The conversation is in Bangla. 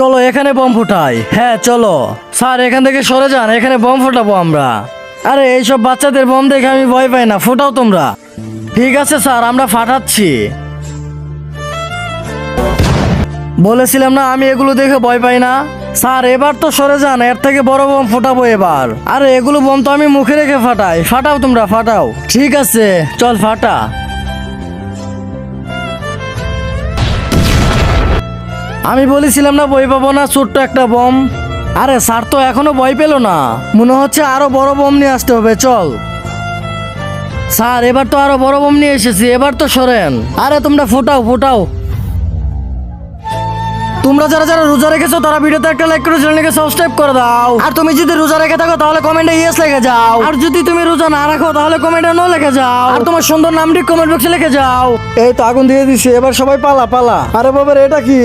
চলো এখানে বম ফুটাই। হ্যাঁ চলো স্যার, এখান থেকে সরে যান, এখানে বম ফুটাবো আমরা। আরে এইসব বাচ্চাদের বম দেখে আমি ভয় পাই না, ফুটাও তোমরা। ঠিক আছে স্যার, আমরা ফাটাচ্ছি। বলেছিলাম না আমি এগুলো দেখে ভয় পাই না। স্যার এবার তো সরে যান, এর থেকে বড় বম ফুটাবো এবার। আরে এগুলো বম তো আমি মুখে রেখে ফাটাই, ফাটাও তোমরা ফাটাও। ঠিক আছে চল ফাটা। আমি বলেছিলাম না ভয় পাবো না, ছোট্ট একটা বম। আরে স্যার তো এখনো ভয় পেল না, মনে হচ্ছে আরো বড় বম নিয়ে আসতে হবে, চল। স্যার এবার তো আরো বড় বম নিয়ে এসেছি, এবার তো সরেন। আরে তোমরা ফুটাও ফুটাও। তোমরা যারা যারা রোজা রেখেছো তারা ভিডিওতে একটা লাইক করে চ্যানেলকে সাবস্ক্রাইব করে দাও। আর তুমি যদি রোজা রেখে থাকো তাহলে কমেন্টে ইয়েস লিখে যাও। আর যদি তুমি রোজা না রাখো তাহলে কমেন্টে নো লিখে যাও। আর তোমার সুন্দর নামটি কমেন্ট বক্সে লিখে যাও। এই তো আগুন দিয়ে দিছি, এবার সবাই পালা পালা। আরে বাবা এটা কি?